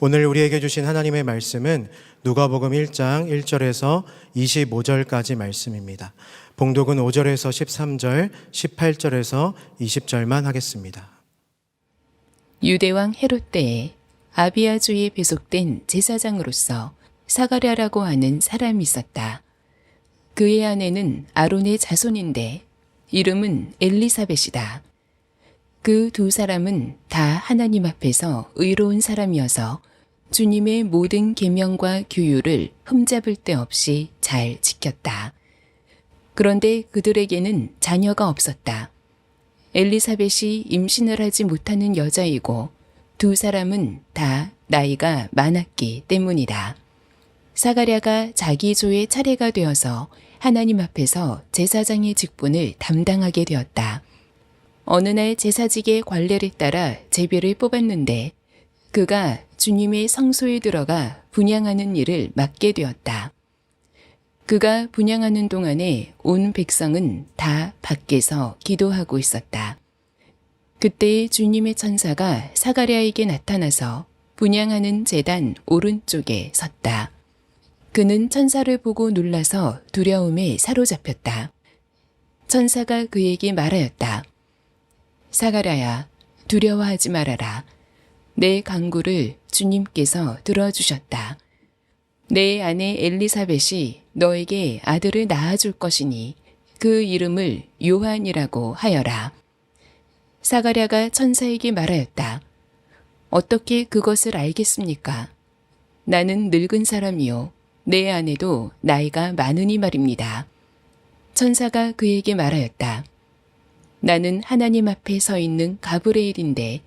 오늘 우리에게 주신 하나님의 말씀은 누가복음 1장 1절에서 25절까지 말씀입니다. 봉독은 5절에서 13절, 18절에서 20절만 하겠습니다. 유대왕 헤롯 때에 아비아주에 배속된 제사장으로서 사가랴라고 하는 사람이 있었다. 그의 아내는 아론의 자손인데 이름은 엘리사벳이다. 그 두 사람은 다 하나님 앞에서 의로운 사람이어서 주님의 모든 계명과 규율을 흠잡을 데 없이 잘 지켰다. 그런데 그들에게는 자녀가 없었다. 엘리사벳이 임신을 하지 못하는 여자이고 두 사람은 다 나이가 많았기 때문이다. 사가랴가 자기 조의 차례가 되어서 하나님 앞에서 제사장의 직분을 담당하게 되었다. 어느 날 제사직의 관례를 따라 제비를 뽑았는데 그가 주님의 성소에 들어가 분향하는 일을 맡게 되었다. 그가 분향하는 동안에 온 백성은 다 밖에서 기도하고 있었다. 그때 주님의 천사가 사가랴에게 나타나서 분향하는 제단 오른쪽에 섰다. 그는 천사를 보고 놀라서 두려움에 사로잡혔다. 천사가 그에게 말하였다. 사가랴야, 두려워하지 말아라. 내 간구를 주님께서 들어주셨다. 내 아내 엘리사벳이 너에게 아들을 낳아줄 것이니 그 이름을 요한이라고 하여라. 사가랴가 천사에게 말하였다. 어떻게 그것을 알겠습니까? 나는 늙은 사람이요. 내 아내도 나이가 많으니 말입니다. 천사가 그에게 말하였다. 나는 하나님 앞에 서 있는 가브리엘인데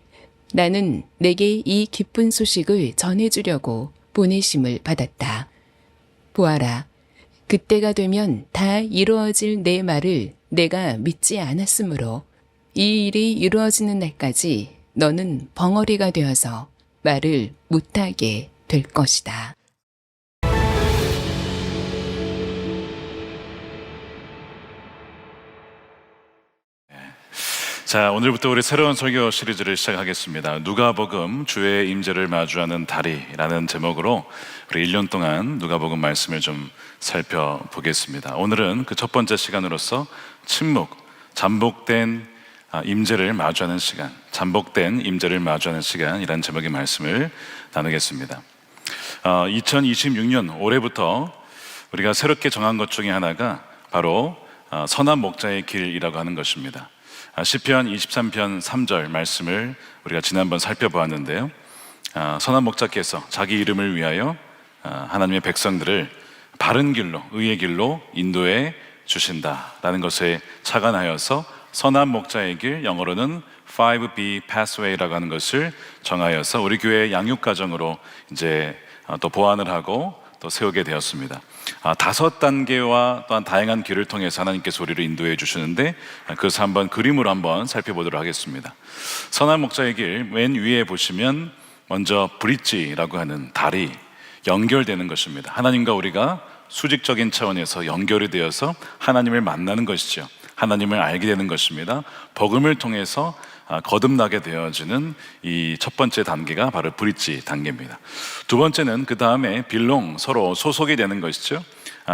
나는 내게 이 기쁜 소식을 전해주려고 보내심을 받았다. 보아라, 그때가 되면 다 이루어질 내 말을 내가 믿지 않았으므로 이 일이 이루어지는 날까지 너는 벙어리가 되어서 말을 못하게 될 것이다. 자, 오늘부터 우리 새로운 설교 시리즈를 시작하겠습니다. 누가복음 주의 임재를 마주하는 다리라는 제목으로 우리 1년 동안 누가복음 말씀을 좀 살펴보겠습니다. 오늘은 그 첫 번째 시간으로서 침묵, 잠복된 임재를 마주하는 시간, 잠복된 임재를 마주하는 시간이라는 제목의 말씀을 나누겠습니다. 2026년 올해부터 우리가 새롭게 정한 것 중에 하나가 바로 선한 목자의 길이라고 하는 것입니다. 시편 23편 3절 말씀을 우리가 지난번 살펴보았는데요. 선한 목자께서 자기 이름을 위하여 하나님의 백성들을 바른 길로, 의의 길로 인도해 주신다라는 것에 착안하여서 선한 목자의 길, 영어로는 5B Pathway라고 하는 것을 정하여서 우리 교회 양육과정으로 이제 또 보완을 하고 또 세우게 되었습니다. 5단계와 또한 다양한 길을 통해서 하나님께서 우리를 인도해 주시는데 그래서 한번 그림으로 한번 살펴보도록 하겠습니다. 선한 목자의 길 맨 위에 보시면 먼저 브릿지라고 하는 다리, 연결되는 것입니다. 하나님과 우리가 수직적인 차원에서 연결이 되어서 하나님을 만나는 것이죠. 하나님을 알게 되는 것입니다. 복음을 통해서 거듭나게 되어지는 이 첫 번째 단계가 바로 브릿지 단계입니다. 두 번째는 그 다음에 빌롱, 서로 소속이 되는 것이죠.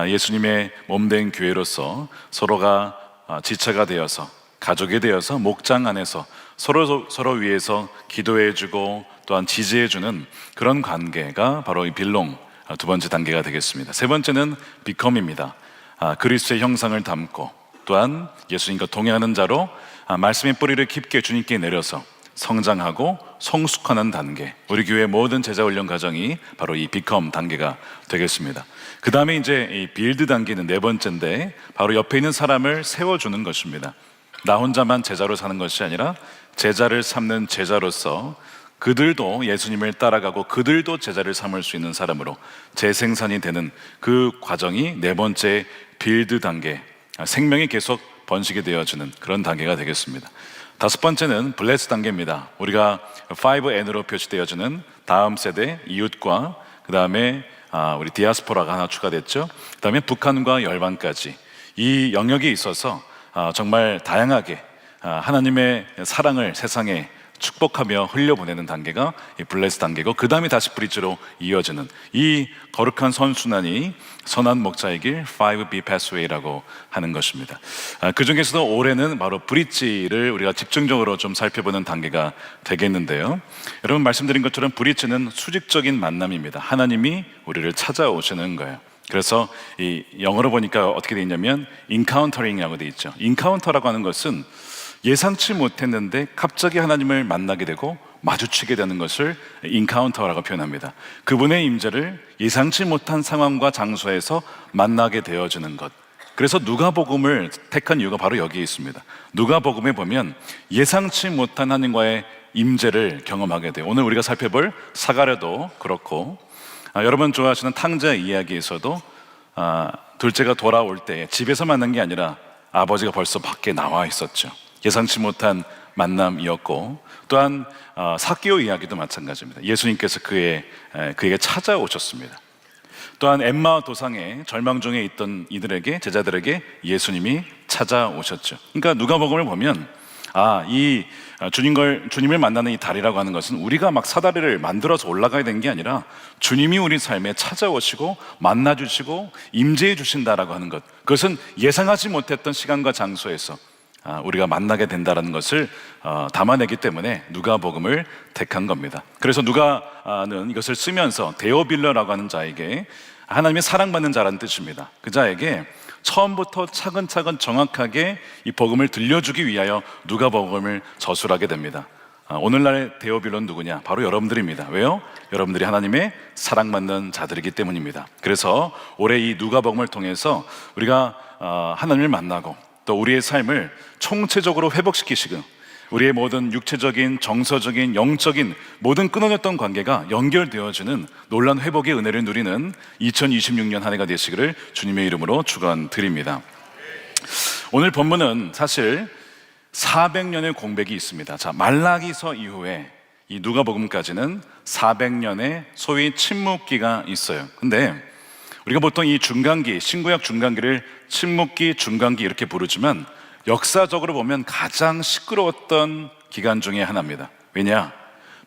예수님의 몸된 교회로서 서로가 지체가 되어서 가족이 되어서 목장 안에서 서로 위해서 기도해주고 또한 지지해주는 그런 관계가 바로 이 빌롱 두 번째 단계가 되겠습니다. 세 번째는 비컴입니다. 그리스도의 형상을 담고 또한 예수님과 동행하는 자로 말씀의 뿌리를 깊게 주님께 내려서 성장하고 성숙하는 단계, 우리 교회의 모든 제자훈련 과정이 바로 이 비컴 단계가 되겠습니다. 그 다음에 이제 이 빌드 단계는 네 번째인데 바로 옆에 있는 사람을 세워주는 것입니다. 나 혼자만 제자로 사는 것이 아니라 제자를 삼는 제자로서 그들도 예수님을 따라가고 그들도 제자를 삼을 수 있는 사람으로 재생산이 되는 그 과정이 네 번째 빌드 단계, 생명이 계속 번식이 되어지는 그런 단계가 되겠습니다. 다섯 번째는 블레스 단계입니다. 우리가 5N으로 표시되어지는 다음 세대 이웃과 그 다음에 우리 디아스포라가 하나 추가됐죠. 그 다음에 북한과 열방까지 이 영역에 있어서 정말 다양하게 하나님의 사랑을 세상에 축복하며 흘려보내는 단계가 이 블레스 단계고, 그 다음에 다시 브릿지로 이어지는 이 거룩한 선순환이 선한 목자의 길 5B Pathway라고 하는 것입니다. 그 중에서도 올해는 바로 브릿지를 우리가 집중적으로 좀 살펴보는 단계가 되겠는데요. 여러분 말씀드린 것처럼 브릿지는 수직적인 만남입니다. 하나님이 우리를 찾아오시는 거예요. 그래서 이 영어로 보니까 어떻게 되어 있냐면 인카운터링이라고 되어 있죠. 인카운터라고 하는 것은 예상치 못했는데 갑자기 하나님을 만나게 되고 마주치게 되는 것을 인카운터라고 표현합니다. 그분의 임재를 예상치 못한 상황과 장소에서 만나게 되어지는 것. 그래서 누가복음을 택한 이유가 바로 여기에 있습니다. 누가복음에 보면 예상치 못한 하나님과의 임재를 경험하게 돼요. 오늘 우리가 살펴볼 사가랴도 그렇고, 여러분 좋아하시는 탕자 이야기에서도 둘째가 돌아올 때 집에서 만난 게 아니라 아버지가 벌써 밖에 나와 있었죠. 예상치 못한 만남이었고, 또한 삭개오 이야기도 마찬가지입니다. 예수님께서 그에게 찾아오셨습니다. 또한 엠마 도상에 절망 중에 있던 이들에게, 제자들에게 예수님이 찾아오셨죠. 그러니까 누가복음을 보면 이 주님을 만나는 이 다리라고 하는 것은 우리가 막 사다리를 만들어서 올라가야 되는 게 아니라 주님이 우리 삶에 찾아오시고 만나주시고 임재해 주신다라고 하는 것, 그것은 예상하지 못했던 시간과 장소에서 우리가 만나게 된다는 것을 담아내기 때문에 누가복음을 택한 겁니다. 그래서 누가는 이것을 쓰면서 데오빌러라고 하는 자에게 하나님의 사랑받는 자라는 뜻입니다. 그 자에게 처음부터 차근차근 정확하게 이 복음을 들려주기 위하여 누가복음을 저술하게 됩니다. 오늘날의 데오빌러는 누구냐? 바로 여러분들입니다. 왜요? 여러분들이 하나님의 사랑받는 자들이기 때문입니다. 그래서 올해 이 누가복음을 통해서 우리가 하나님을 만나고 또 우리의 삶을 총체적으로 회복시키시고 우리의 모든 육체적인, 정서적인, 영적인 모든 끊어졌던 관계가 연결되어지는 놀라운 회복의 은혜를 누리는 2026년 한 해가 되시기를 주님의 이름으로 축원드립니다. 오늘 본문은 사실 400년의 공백이 있습니다. 자, 말라기서 이후에 이 누가복음까지는 400년의 소위 침묵기가 있어요. 근데 우리가 보통 이 중간기, 신구약 중간기를 침묵기, 중간기 이렇게 부르지만 역사적으로 보면 가장 시끄러웠던 기간 중에 하나입니다. 왜냐?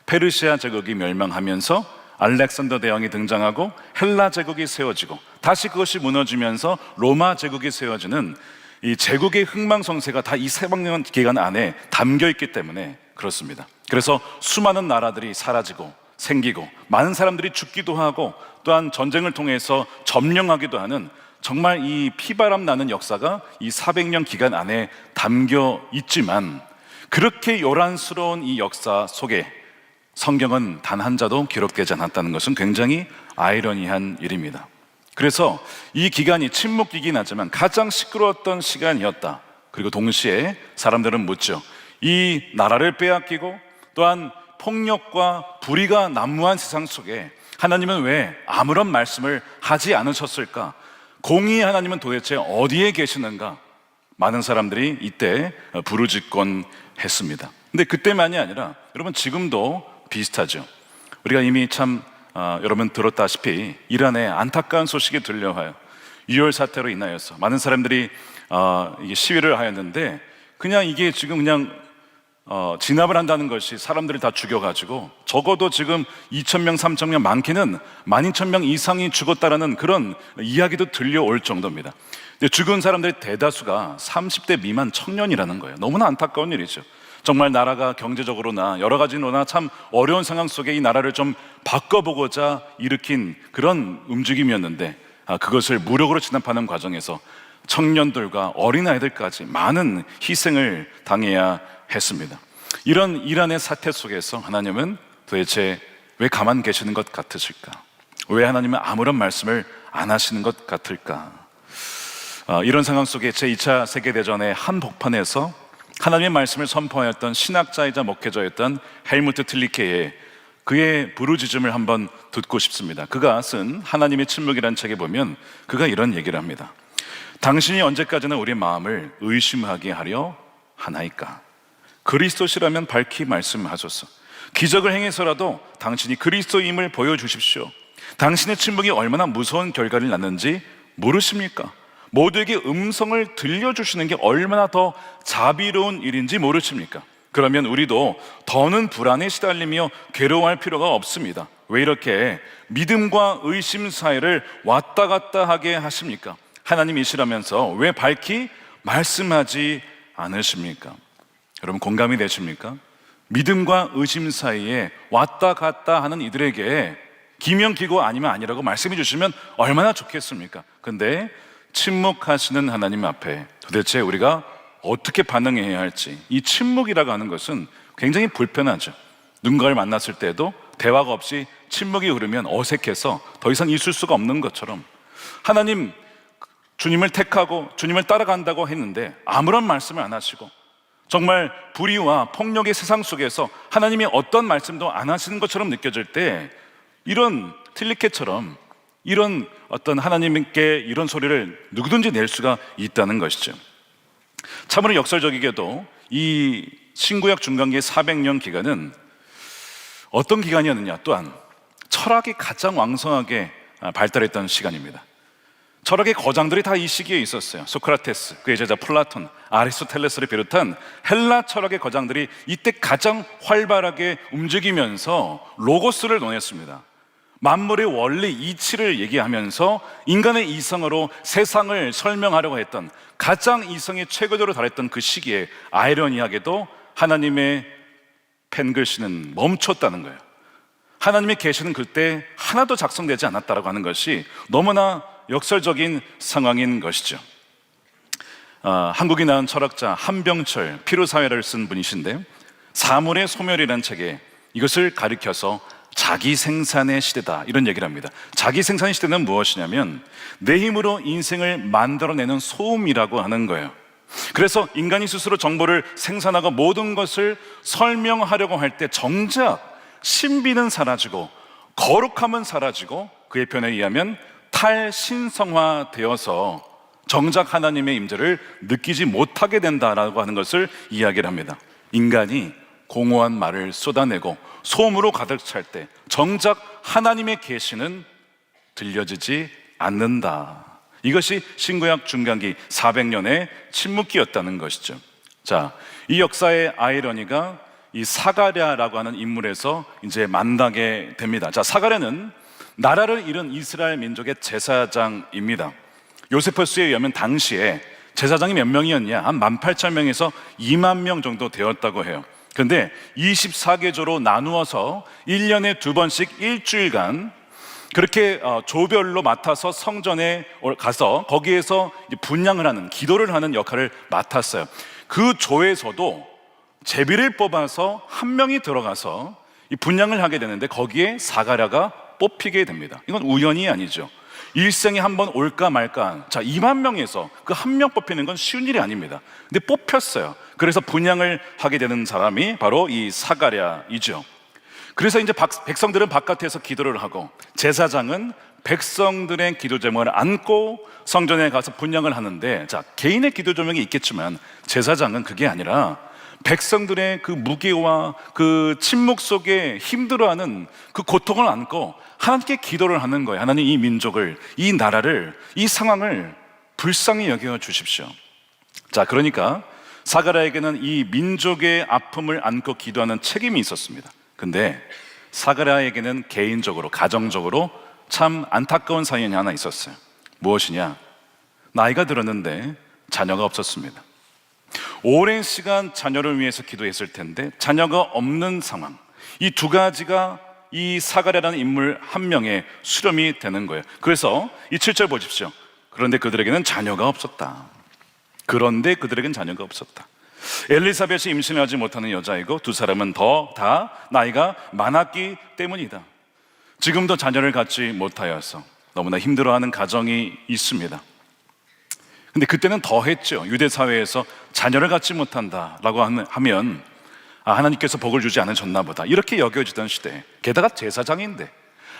페르시아 제국이 멸망하면서 알렉산더 대왕이 등장하고 헬라 제국이 세워지고 다시 그것이 무너지면서 로마 제국이 세워지는 이 제국의 흥망성쇠가 다 이 400년 기간 안에 담겨 있기 때문에 그렇습니다. 그래서 수많은 나라들이 사라지고 생기고 많은 사람들이 죽기도 하고 또한 전쟁을 통해서 점령하기도 하는 정말 이 피바람 나는 역사가 이 400년 기간 안에 담겨 있지만, 그렇게 요란스러운 이 역사 속에 성경은 단 한 자도 기록되지 않았다는 것은 굉장히 아이러니한 일입니다. 그래서 이 기간이 침묵기긴 하지만 가장 시끄러웠던 시간이었다. 그리고 동시에 사람들은 묻죠. 이 나라를 빼앗기고 또한 폭력과 불의가 난무한 세상 속에 하나님은 왜 아무런 말씀을 하지 않으셨을까? 공의의 하나님은 도대체 어디에 계시는가? 많은 사람들이 이때 부르짖곤 했습니다. 근데 그때만이 아니라 여러분 지금도 비슷하죠. 우리가 이미 참 여러분 들었다시피 이란에 안타까운 소식이 들려와요. 유혈 사태로 인하여서 많은 사람들이 이게 시위를 하였는데 그냥 이게 지금 그냥 진압을 한다는 것이 사람들을 다 죽여가지고 적어도 지금 2,000명, 3,000명, 많게는 12,000명 이상이 죽었다라는 그런 이야기도 들려올 정도입니다. 근데 죽은 사람들의 대다수가 30대 미만 청년이라는 거예요. 너무나 안타까운 일이죠. 정말 나라가 경제적으로나 여러 가지로나 참 어려운 상황 속에 이 나라를 좀 바꿔보고자 일으킨 그런 움직임이었는데 그것을 무력으로 진압하는 과정에서 청년들과 어린아이들까지 많은 희생을 당해야 했습니다. 이런 이란의 사태 속에서 하나님은 도대체 왜 가만 계시는 것 같으실까? 왜 하나님은 아무런 말씀을 안 하시는 것 같을까? 이런 상황 속에 제2차 세계대전의 한 복판에서 하나님의 말씀을 선포하였던 신학자이자 목회자였던 헬무트 틸리케의 그의 부르짖음을 한번 듣고 싶습니다. 그가 쓴 하나님의 침묵이라는 책에 보면 그가 이런 얘기를 합니다. 당신이 언제까지나 우리의 마음을 의심하게 하려 하나이까? 그리스도시라면 밝히 말씀하소서. 기적을 행해서라도 당신이 그리스도임을 보여주십시오. 당신의 침묵이 얼마나 무서운 결과를 낳는지 모르십니까? 모두에게 음성을 들려주시는 게 얼마나 더 자비로운 일인지 모르십니까? 그러면 우리도 더는 불안에 시달리며 괴로워할 필요가 없습니다. 왜 이렇게 믿음과 의심 사이를 왔다 갔다 하게 하십니까? 하나님이시라면서 왜 밝히 말씀하지 않으십니까? 여러분 공감이 되십니까? 믿음과 의심 사이에 왔다 갔다 하는 이들에게 기명기고 아니면 아니라고 말씀해 주시면 얼마나 좋겠습니까? 근데 침묵하시는 하나님 앞에 도대체 우리가 어떻게 반응해야 할지, 이 침묵이라고 하는 것은 굉장히 불편하죠. 누군가를 만났을 때도 대화가 없이 침묵이 흐르면 어색해서 더 이상 있을 수가 없는 것처럼 하나님, 주님을 택하고 주님을 따라간다고 했는데 아무런 말씀을 안 하시고 정말 불의와 폭력의 세상 속에서 하나님이 어떤 말씀도 안 하시는 것처럼 느껴질 때 이런 틀리케처럼 이런 어떤 하나님께 이런 소리를 누구든지 낼 수가 있다는 것이죠. 참으로 역설적이게도 이 신구약 중간기의 400년 기간은 어떤 기간이었느냐, 또한 철학이 가장 왕성하게 발달했던 시간입니다. 철학의 거장들이 다 이 시기에 있었어요. 소크라테스, 그의 제자 플라톤, 아리스토텔레스를 비롯한 헬라 철학의 거장들이 이때 가장 활발하게 움직이면서 로고스를 논했습니다. 만물의 원리, 이치를 얘기하면서 인간의 이성으로 세상을 설명하려고 했던, 가장 이성의 최고조로 달했던 그 시기에 아이러니하게도 하나님의 펜글씨는 멈췄다는 거예요. 하나님의 계시는 그때 하나도 작성되지 않았다라고 하는 것이 너무나 역설적인 상황인 것이죠. 한국이 낳은 철학자 한병철, 피로사회를 쓴 분이신데 사물의 소멸이라는 책에 이것을 가리켜서 자기 생산의 시대다, 이런 얘기를 합니다. 자기 생산의 시대는 무엇이냐면 내 힘으로 인생을 만들어내는 소음이라고 하는 거예요. 그래서 인간이 스스로 정보를 생산하고 모든 것을 설명하려고 할 때 정작 신비는 사라지고 거룩함은 사라지고 그의 표현에 의하면 탈신성화되어서 정작 하나님의 임재를 느끼지 못하게 된다라고 하는 것을 이야기를 합니다. 인간이 공허한 말을 쏟아내고 소음으로 가득 찰 때 정작 하나님의 계시는 들려지지 않는다. 이것이 신구약 중간기 400년의 침묵기였다는 것이죠. 자, 이 역사의 아이러니가 이 사가랴라고 하는 인물에서 이제 만나게 됩니다. 자, 사가랴는 나라를 잃은 이스라엘 민족의 제사장입니다. 요세포스에 의하면 당시에 제사장이 몇 명이었냐? 한 18,000명에서 2만 명 정도 되었다고 해요. 그런데 24계조로 나누어서 1년에 2번씩 일주일간 그렇게 조별로 맡아서 성전에 가서 거기에서 분향을 하는, 기도를 하는 역할을 맡았어요. 그 조에서도 제비를 뽑아서 한 명이 들어가서 이 분향을 하게 되는데 거기에 사가랴가 뽑히게 됩니다. 이건 우연이 아니죠. 일생에 한 번 올까 말까. 자, 2만 명에서 그 한 명 뽑히는 건 쉬운 일이 아닙니다. 근데 뽑혔어요. 그래서 분향을 하게 되는 사람이 바로 이 사가랴이죠. 그래서 이제 백성들은 바깥에서 기도를 하고 제사장은 백성들의 기도 제목을 안고 성전에 가서 분향을 하는데, 자, 개인의 기도 제목이 있겠지만 제사장은 그게 아니라 백성들의 그 무게와 그 침묵 속에 힘들어하는 그 고통을 안고 하나님께 기도를 하는 거예요. 하나님, 이 민족을, 이 나라를, 이 상황을 불쌍히 여겨 주십시오. 자, 그러니까 사가랴에게는 이 민족의 아픔을 안고 기도하는 책임이 있었습니다. 근데 사가랴에게는 개인적으로, 가정적으로 참 안타까운 사연이 하나 있었어요. 무엇이냐? 나이가 들었는데 자녀가 없었습니다. 오랜 시간 자녀를 위해서 기도했을 텐데 자녀가 없는 상황, 이 두 가지가 이 사가랴라는 인물 한 명의 수렴이 되는 거예요. 그래서 이 7절 보십시오. 그런데 그들에게는 자녀가 없었다. 그런데 그들에게는 자녀가 없었다. 엘리사벳이 임신하지 못하는 여자이고 두 사람은 다 나이가 많았기 때문이다. 지금도 자녀를 갖지 못하여서 너무나 힘들어하는 가정이 있습니다. 근데 그때는 더 했죠. 유대 사회에서 자녀를 갖지 못한다라고 하면 하나님께서 복을 주지 않으셨나 보다, 이렇게 여겨지던 시대. 게다가 제사장인데,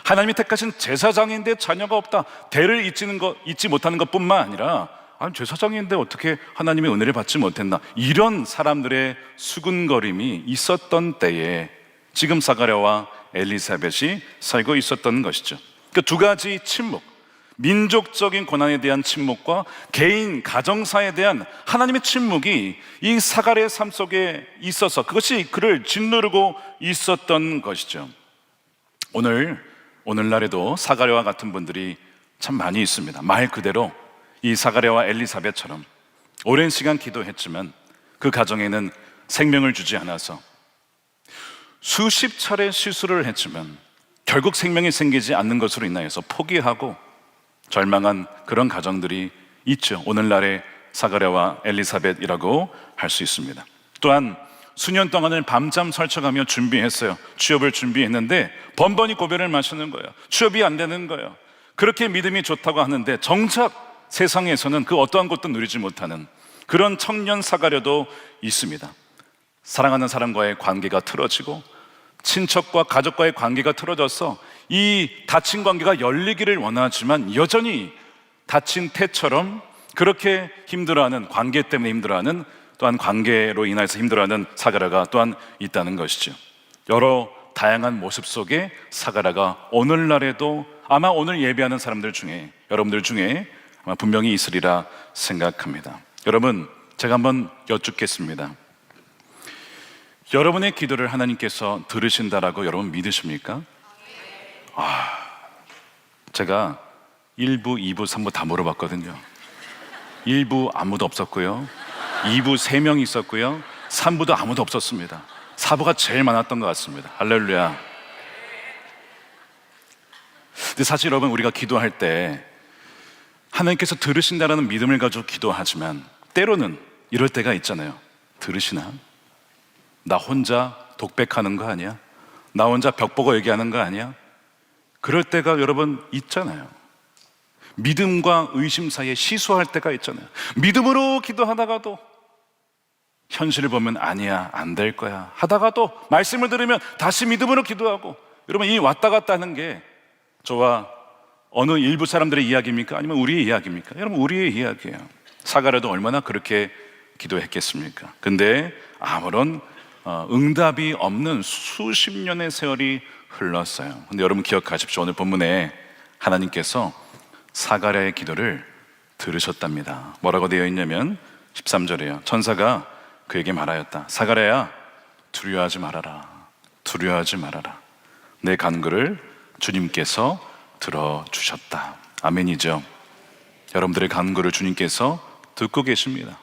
하나님이 택하신 제사장인데 자녀가 없다, 대를 잇지 못하는 것뿐만 아니라 제사장인데 어떻게 하나님의 은혜를 받지 못했나, 이런 사람들의 수군거림이 있었던 때에 지금 사가랴와 엘리사벳이 살고 있었던 것이죠. 그 두 가지 침묵, 민족적인 고난에 대한 침묵과 개인 가정사에 대한 하나님의 침묵이 이 사가랴의 삶 속에 있어서 그것이 그를 짓누르고 있었던 것이죠. 오늘날에도 사가랴와 같은 분들이 참 많이 있습니다. 말 그대로 이 사가랴와 엘리사벳처럼 오랜 시간 기도했지만 그 가정에는 생명을 주지 않아서 수십 차례 시술을 했지만 결국 생명이 생기지 않는 것으로 인하여서 포기하고 절망한 그런 가정들이 있죠. 오늘날의 사가랴와 엘리사벳이라고 할 수 있습니다. 또한 수년 동안을 밤잠 설쳐가며 준비했어요. 취업을 준비했는데 번번이 고배를 마시는 거예요. 취업이 안 되는 거예요. 그렇게 믿음이 좋다고 하는데 정작 세상에서는 그 어떠한 것도 누리지 못하는 그런 청년 사가랴도 있습니다. 사랑하는 사람과의 관계가 틀어지고 친척과 가족과의 관계가 틀어져서 이 닫힌 관계가 열리기를 원하지만 여전히 닫힌 태처럼 그렇게 힘들어하는, 관계 때문에 힘들어하는, 또한 관계로 인해서 힘들어하는 사가랴가 또한 있다는 것이죠. 여러 다양한 모습 속에 사가랴가 오늘날에도 아마 오늘 예배하는 사람들 중에, 여러분들 중에 아마 분명히 있으리라 생각합니다. 여러분, 제가 한번 여쭙겠습니다. 여러분의 기도를 하나님께서 들으신다라고 여러분 믿으십니까? 제가 1부, 2부, 3부 다 물어봤거든요. 1부 아무도 없었고요, 2부 3명이 있었고요, 3부도 아무도 없었습니다. 4부가 제일 많았던 것 같습니다. 할렐루야. 근데 사실 여러분, 우리가 기도할 때 하나님께서 들으신다라는 믿음을 가지고 기도하지만 때로는 이럴 때가 있잖아요. 들으시나? 나 혼자 독백하는 거 아니야? 나 혼자 벽 보고 얘기하는 거 아니야? 그럴 때가 여러분 있잖아요. 믿음과 의심 사이에 시소할 때가 있잖아요. 믿음으로 기도하다가도 현실을 보면 아니야, 안 될 거야 하다가도 말씀을 들으면 다시 믿음으로 기도하고, 여러분 이 왔다 갔다 하는 게 저와 어느 일부 사람들의 이야기입니까? 아니면 우리의 이야기입니까? 여러분 우리의 이야기예요. 사가랴도 얼마나 그렇게 기도했겠습니까? 근데 아무런 응답이 없는 수십 년의 세월이 흘렀어요. 근데 여러분 기억하십시오. 오늘 본문에 하나님께서 사가랴의 기도를 들으셨답니다. 뭐라고 되어 있냐면 13절에요. 천사가 그에게 말하였다. 사가랴야, 두려워하지 말아라. 두려워하지 말아라. 내 간구를 주님께서 들어주셨다. 아멘이죠. 여러분들의 간구를 주님께서 듣고 계십니다.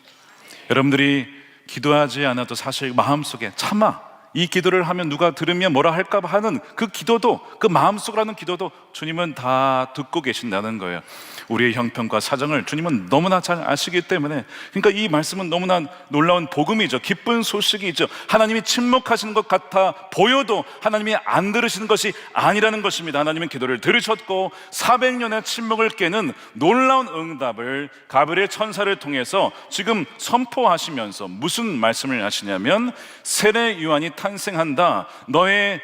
여러분들이 기도하지 않아도 사실 마음속에 차마 이 기도를 하면 누가 들으면 뭐라 할까 하는 그 기도도, 그 마음속으로 하는 기도도 주님은 다 듣고 계신다는 거예요. 우리의 형편과 사정을 주님은 너무나 잘 아시기 때문에, 그러니까 이 말씀은 너무나 놀라운 복음이죠. 기쁜 소식이죠. 하나님이 침묵하시는 것 같아 보여도 하나님이 안 들으시는 것이 아니라는 것입니다. 하나님은 기도를 들으셨고 400년의 침묵을 깨는 놀라운 응답을 가브리엘 천사를 통해서 지금 선포하시면서 무슨 말씀을 하시냐면, 세례 요한이 탄생한다. 너의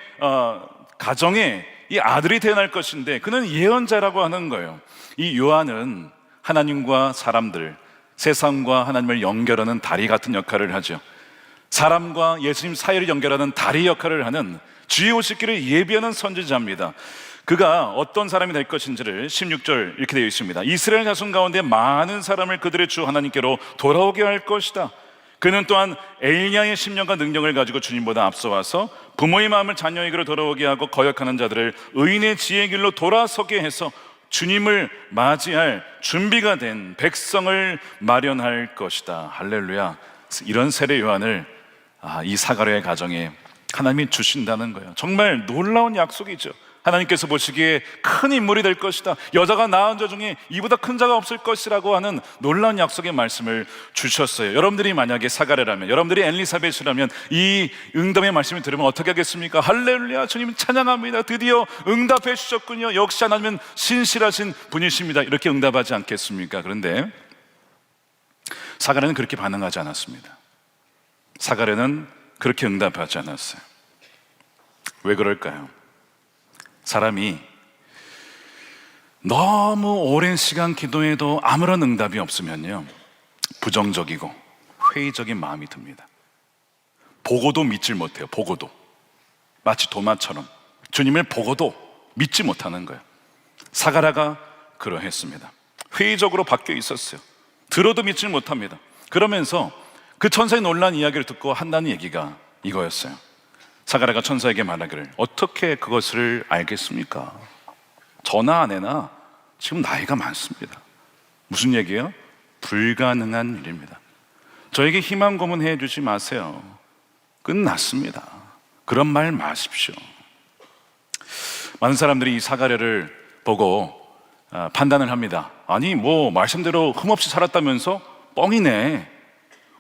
가정에 이 아들이 태어날 것인데 그는 예언자라고 하는 거예요. 이 요한은 하나님과 사람들, 세상과 하나님을 연결하는 다리 같은 역할을 하죠. 사람과 예수님 사이를 연결하는 다리 역할을 하는, 주의 오시기를 예비하는 선지자입니다. 그가 어떤 사람이 될 것인지를 16절 이렇게 되어 있습니다. 이스라엘 자손 가운데 많은 사람을 그들의 주 하나님께로 돌아오게 할 것이다. 그는 또한 엘리야의 심령과 능력을 가지고 주님보다 앞서와서 부모의 마음을 자녀에게로 돌아오게 하고 거역하는 자들을 의인의 지혜의 길로 돌아서게 해서 주님을 맞이할 준비가 된 백성을 마련할 것이다. 할렐루야. 이런 세례 요한을 이 사가랴의 가정에 하나님이 주신다는 거예요. 정말 놀라운 약속이죠. 하나님께서 보시기에 큰 인물이 될 것이다. 여자가 낳은 자 중에 이보다 큰 자가 없을 것이라고 하는 놀라운 약속의 말씀을 주셨어요. 여러분들이 만약에 사가랴라면, 여러분들이 엘리사벳이라면 이 응답의 말씀을 들으면 어떻게 하겠습니까? 할렐루야, 주님 찬양합니다. 드디어 응답해 주셨군요. 역시 하나님은 신실하신 분이십니다. 이렇게 응답하지 않겠습니까? 그런데 사가랴는 그렇게 반응하지 않았습니다. 사가랴는 그렇게 응답하지 않았어요. 왜 그럴까요? 사람이 너무 오랜 시간 기도해도 아무런 응답이 없으면요, 부정적이고 회의적인 마음이 듭니다. 보고도 믿질 못해요. 보고도 마치 도마처럼 주님을 보고도 믿지 못하는 거예요. 사가랴가 그러했습니다. 회의적으로 바뀌어 있었어요. 들어도 믿질 못합니다. 그러면서 그 천사의 놀란 이야기를 듣고 한다는 얘기가 이거였어요. 사가랴가 천사에게 말하기를, 어떻게 그것을 알겠습니까? 저나 아내나 지금 나이가 많습니다. 무슨 얘기예요? 불가능한 일입니다. 저에게 희망 고문해 주지 마세요. 끝났습니다. 그런 말 마십시오. 많은 사람들이 이 사가랴를 보고 판단을 합니다. 아니 뭐 말씀대로 흠없이 살았다면서 뻥이네.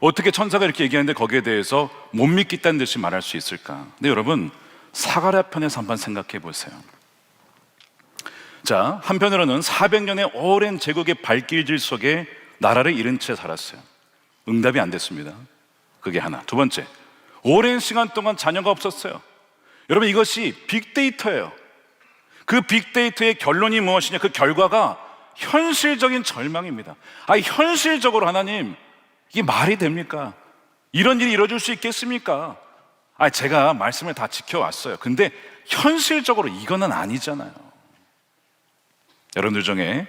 어떻게 천사가 이렇게 얘기하는데 거기에 대해서 못 믿겠다는 듯이 말할 수 있을까? 근데 여러분, 사가랴 편에서 한번 생각해 보세요. 자, 한편으로는 400년의 오랜 제국의 발길질 속에 나라를 잃은 채 살았어요. 응답이 안 됐습니다. 그게 하나. 두 번째, 오랜 시간 동안 자녀가 없었어요. 여러분, 이것이 빅데이터예요. 그 빅데이터의 결론이 무엇이냐? 그 결과가 현실적인 절망입니다. 현실적으로 하나님, 이게 말이 됩니까? 이런 일이 이루어질 수 있겠습니까? 제가 말씀을 다 지켜왔어요. 근데 현실적으로 이거는 아니잖아요. 여러분들 중에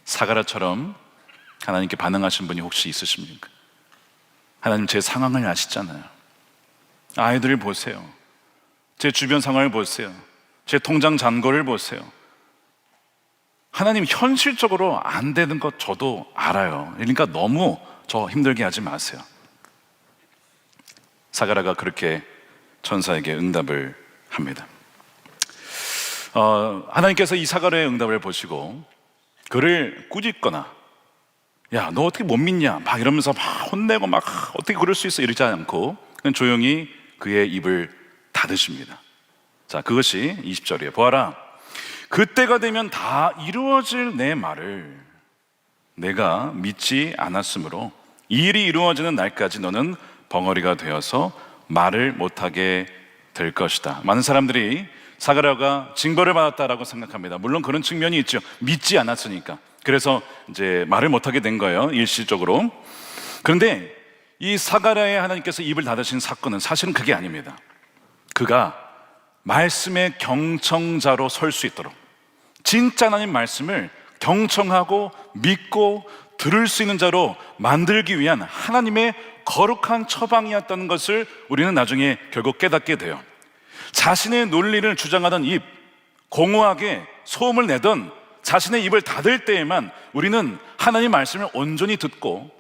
사가랴처럼 하나님께 반응하신 분이 혹시 있으십니까? 하나님, 제 상황을 아시잖아요. 아이들을 보세요. 제 주변 상황을 보세요. 제 통장 잔고를 보세요. 하나님, 현실적으로 안 되는 것 저도 알아요. 그러니까 너무 저 힘들게 하지 마세요. 사가랴가 그렇게 천사에게 응답을 합니다. 하나님께서 이 사가랴의 응답을 보시고 그를 꾸짖거나, 야, 너 어떻게 못 믿냐? 막 이러면서 막 혼내고 막 어떻게 그럴 수 있어? 이러지 않고 그냥 조용히 그의 입을 닫으십니다. 자, 그것이 20절이에요. 보아라, 그때가 되면 다 이루어질 내 말을 내가 믿지 않았으므로 이 일이 이루어지는 날까지 너는 벙어리가 되어서 말을 못하게 될 것이다. 많은 사람들이 사가랴가 징벌을 받았다라고 생각합니다. 물론 그런 측면이 있죠. 믿지 않았으니까. 그래서 이제 말을 못하게 된 거예요, 일시적으로. 그런데 이 사가랴의 하나님께서 입을 닫으신 사건은 사실은 그게 아닙니다. 그가 말씀의 경청자로 설 수 있도록, 진짜 하나님 말씀을 경청하고 믿고 들을 수 있는 자로 만들기 위한 하나님의 거룩한 처방이었다는 것을 우리는 나중에 결국 깨닫게 돼요. 자신의 논리를 주장하던 입, 공허하게 소음을 내던 자신의 입을 닫을 때에만 우리는 하나님의 말씀을 온전히 듣고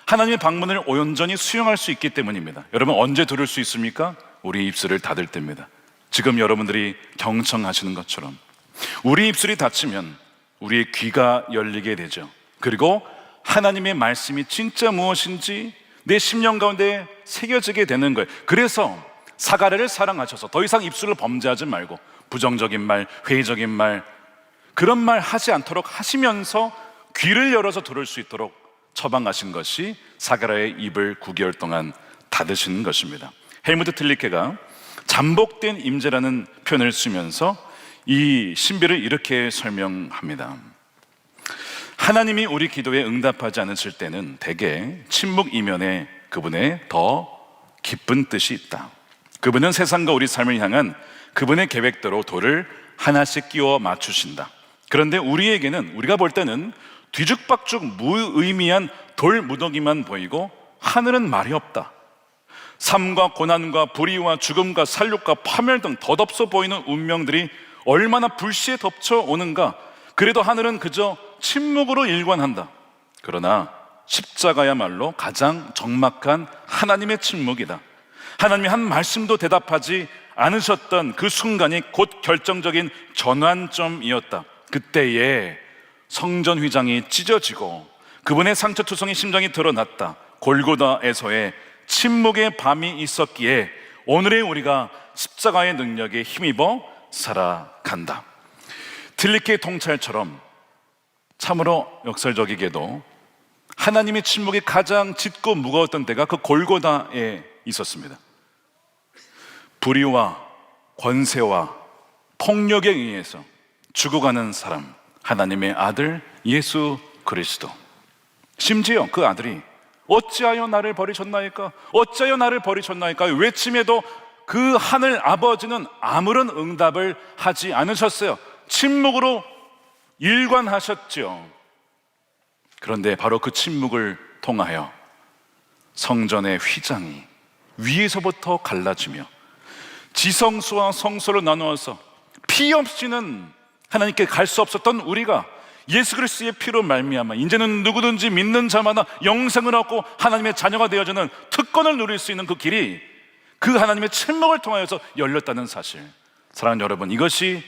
하나님의 방문을 온전히 수용할 수 있기 때문입니다. 여러분, 언제 들을 수 있습니까? 우리 입술을 닫을 때입니다. 지금 여러분들이 경청하시는 것처럼 우리 입술이 닫히면 우리의 귀가 열리게 되죠. 그리고 하나님의 말씀이 진짜 무엇인지 내 심령 가운데 새겨지게 되는 거예요. 그래서 사가랴를 사랑하셔서 더 이상 입술을 범죄하지 말고 부정적인 말, 회의적인 말, 그런 말 하지 않도록 하시면서 귀를 열어서 들을 수 있도록 처방하신 것이 사가랴의 입을 9개월 동안 닫으시는 것입니다. 헬무트 틸리케가 잠복된 임재라는 표현을 쓰면서 이 신비를 이렇게 설명합니다. 하나님이 우리 기도에 응답하지 않으실 때는 대개 침묵 이면에 그분의 더 깊은 뜻이 있다. 그분은 세상과 우리 삶을 향한 그분의 계획대로 돌을 하나씩 끼워 맞추신다. 그런데 우리에게는, 우리가 볼 때는 뒤죽박죽 무의미한 돌 무더기만 보이고 하늘은 말이 없다. 삶과 고난과 불의와 죽음과 살육과 파멸 등 덧없어 보이는 운명들이 얼마나 불시에 덮쳐오는가. 그래도 하늘은 그저 침묵으로 일관한다. 그러나 십자가야말로 가장 적막한 하나님의 침묵이다. 하나님이 한 말씀도 대답하지 않으셨던 그 순간이 곧 결정적인 전환점이었다. 그때에 성전 휘장이 찢어지고 그분의 상처투성이 심장이 드러났다. 골고다에서의 침묵의 밤이 있었기에 오늘의 우리가 십자가의 능력에 힘입어 살아간다. 틸리케의 통찰처럼 참으로 역설적이게도 하나님의 침묵이 가장 짙고 무거웠던 때가 그 골고다에 있었습니다. 불의와 권세와 폭력에 의해서 죽어가는 사람, 하나님의 아들 예수 그리스도. 심지어 그 아들이 어찌하여 나를 버리셨나이까? 어찌하여 나를 버리셨나이까? 외침에도 그 하늘 아버지는 아무런 응답을 하지 않으셨어요. 침묵으로 일관하셨죠. 그런데 바로 그 침묵을 통하여 성전의 휘장이 위에서부터 갈라지며 지성소와 성소를 나누어서 피 없이는 하나님께 갈 수 없었던 우리가 예수 그리스도의 피로 말미암아 이제는 누구든지 믿는 자마다 영생을 얻고 하나님의 자녀가 되어지는 특권을 누릴 수 있는 그 길이 그 하나님의 침묵을 통하여서 열렸다는 사실, 사랑하는 여러분, 이것이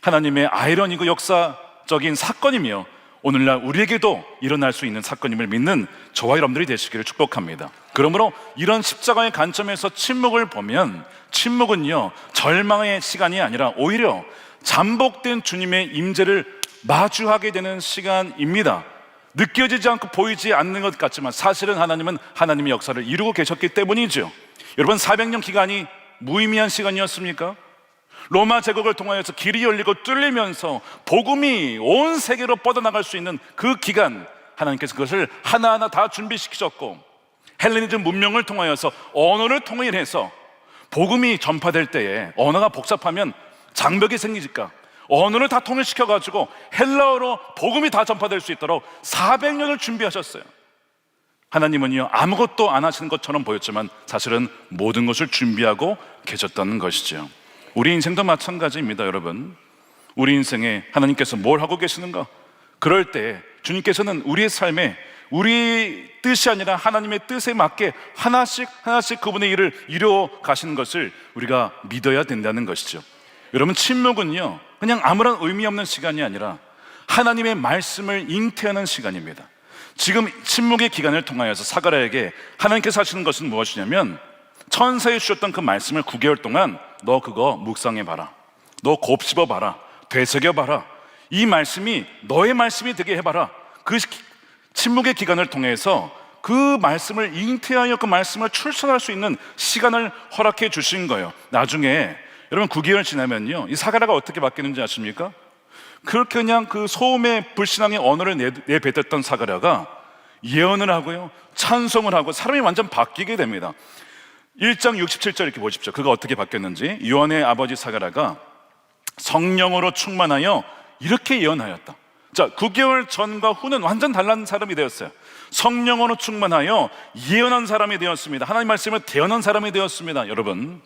하나님의 아이러니고 역사적인 사건이며 오늘날 우리에게도 일어날 수 있는 사건임을 믿는 저와 여러분들이 되시기를 축복합니다. 그러므로 이런 십자가의 관점에서 침묵을 보면 침묵은요, 절망의 시간이 아니라 오히려 잠복된 주님의 임재를 마주하게 되는 시간입니다. 느껴지지 않고 보이지 않는 것 같지만 사실은 하나님은 하나님의 역사를 이루고 계셨기 때문이죠. 여러분, 400년 기간이 무의미한 시간이었습니까? 로마 제국을 통하여서 길이 열리고 뚫리면서 복음이 온 세계로 뻗어나갈 수 있는 그 기간, 하나님께서 그것을 하나하나 다 준비시키셨고, 헬레니즘 문명을 통하여서 언어를 통일해서 복음이 전파될 때에 언어가 복잡하면 장벽이 생기니까 언어를 다 통일시켜가지고 헬라어로 복음이 다 전파될 수 있도록 400년을 준비하셨어요. 하나님은요, 아무것도 안 하시는 것처럼 보였지만 사실은 모든 것을 준비하고 계셨다는 것이죠. 우리 인생도 마찬가지입니다. 여러분, 우리 인생에 하나님께서 뭘 하고 계시는가? 그럴 때 주님께서는 우리의 삶에 우리 뜻이 아니라 하나님의 뜻에 맞게 하나씩 그분의 일을 이루어 가시는 것을 우리가 믿어야 된다는 것이죠. 여러분, 침묵은요, 그냥 아무런 의미 없는 시간이 아니라 하나님의 말씀을 잉태하는 시간입니다. 지금 침묵의 기간을 통하여서 사가랴에게 하나님께서 하시는 것은 무엇이냐면, 천사에 주셨던 그 말씀을 9개월 동안 너 그거 묵상해봐라, 너 곱씹어봐라, 되새겨봐라, 이 말씀이 너의 말씀이 되게 해봐라. 그 침묵의 기간을 통해서 그 말씀을 잉태하여 그 말씀을 출산할 수 있는 시간을 허락해 주신 거예요. 나중에 여러분 9개월 지나면요, 이 사가랴가 어떻게 바뀌는지 아십니까? 그렇게 그냥 그 소음의 불신앙의 언어를 내뱉었던 사가랴가 예언을 하고요, 찬송을 하고 사람이 완전 바뀌게 됩니다. 1장 67절 이렇게 보십시오. 그가 어떻게 바뀌었는지. 요한의 아버지 사가랴가 성령으로 충만하여 이렇게 예언하였다. 자, 9개월 전과 후는 완전 달라진 사람이 되었어요. 성령으로 충만하여 예언한 사람이 되었습니다. 하나님 말씀을 대언한 사람이 되었습니다. 여러분,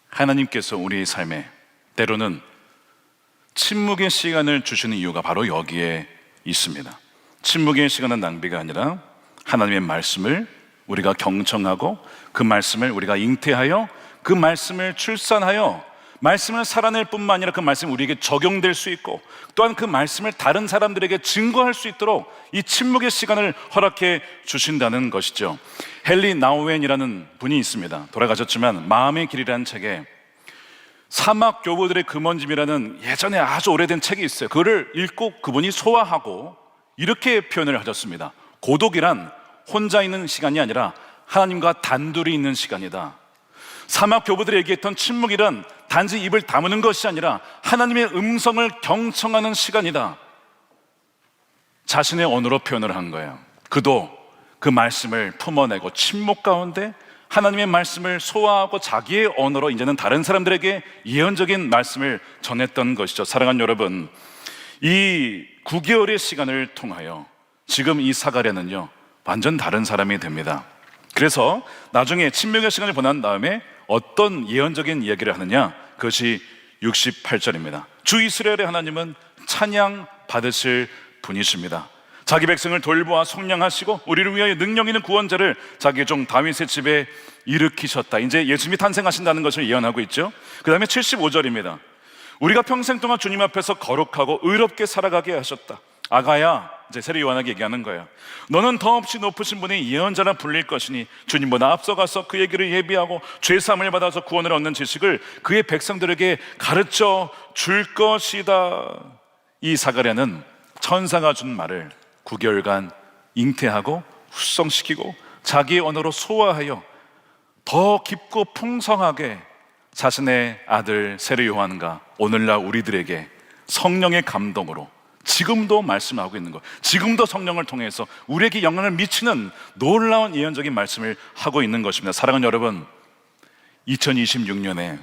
하나님께서 우리의 삶에 때로는 침묵의 시간을 주시는 이유가 바로 여기에 있습니다. 침묵의 시간은 낭비가 아니라 하나님의 말씀을 우리가 경청하고 그 말씀을 우리가 잉태하여 그 말씀을 출산하여 말씀을 살아낼 뿐만 아니라 그 말씀이 우리에게 적용될 수 있고 또한 그 말씀을 다른 사람들에게 증거할 수 있도록 이 침묵의 시간을 허락해 주신다는 것이죠. 헨리 나우엔이라는 분이 있습니다. 돌아가셨지만 마음의 길이라는 책에 사막 교부들의 금원짐이라는 예전에 아주 오래된 책이 있어요. 그거를 읽고 그분이 소화하고 이렇게 표현을 하셨습니다. 고독이란 혼자 있는 시간이 아니라 하나님과 단둘이 있는 시간이다. 사막 교부들이 얘기했던 침묵이란 단지 입을 다무는 것이 아니라 하나님의 음성을 경청하는 시간이다. 자신의 언어로 표현을 한 거예요. 그도 그 말씀을 품어내고 침묵 가운데 하나님의 말씀을 소화하고 자기의 언어로 이제는 다른 사람들에게 예언적인 말씀을 전했던 것이죠. 사랑하는 여러분, 이 9개월의 시간을 통하여 지금 이 사가랴는요, 완전 다른 사람이 됩니다. 그래서 나중에 침묵의 시간을 보낸 다음에 어떤 예언적인 이야기를 하느냐, 그것이 68절입니다. 주 이스라엘의 하나님은 찬양 받으실 분이십니다. 자기 백성을 돌보아 속량하시고 우리를 위하여 능력 있는 구원자를 자기 종 다윗의 집에 일으키셨다. 이제 예수님이 탄생하신다는 것을 예언하고 있죠. 그 다음에 75절입니다. 우리가 평생 동안 주님 앞에서 거룩하고 의롭게 살아가게 하셨다. 아가야, 이제 세례 요한에게 얘기하는 거예요. 너는 더없이 높으신 분이 예언자라 불릴 것이니 주님보다 앞서가서 그 얘기를 예비하고 죄사함을 받아서 구원을 얻는 지식을 그의 백성들에게 가르쳐 줄 것이다. 이 사가랴는 천사가 준 말을 9개월간 잉태하고 후성시키고 자기의 언어로 소화하여 더 깊고 풍성하게 자신의 아들 세례 요한과 오늘날 우리들에게 성령의 감동으로 지금도 말씀하고 있는 것, 지금도 성령을 통해서 우리에게 영향을 미치는 놀라운 예언적인 말씀을 하고 있는 것입니다. 사랑하는 여러분, 2026년에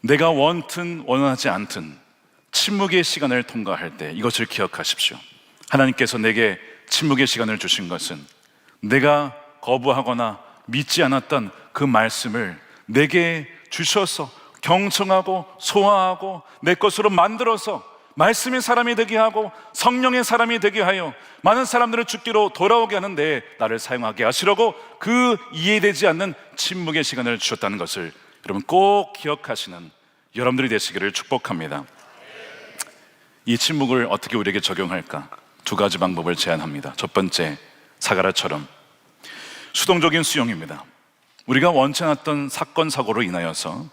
내가 원하지 않든 침묵의 시간을 통과할 때 이것을 기억하십시오. 하나님께서 내게 침묵의 시간을 주신 것은 내가 거부하거나 믿지 않았던 그 말씀을 내게 주셔서 경청하고 소화하고 내 것으로 만들어서 말씀의 사람이 되게 하고 성령의 사람이 되게 하여 많은 사람들을 죽기로 돌아오게 하는데 나를 사용하게 하시려고 그 이해되지 않는 침묵의 시간을 주셨다는 것을 여러분 꼭 기억하시는 여러분들이 되시기를 축복합니다. 이 침묵을 어떻게 우리에게 적용할까? 두 가지 방법을 제안합니다. 첫 번째, 사가랴처럼 수동적인 수용입니다. 우리가 원치 않았던 사건 사고로 인하여서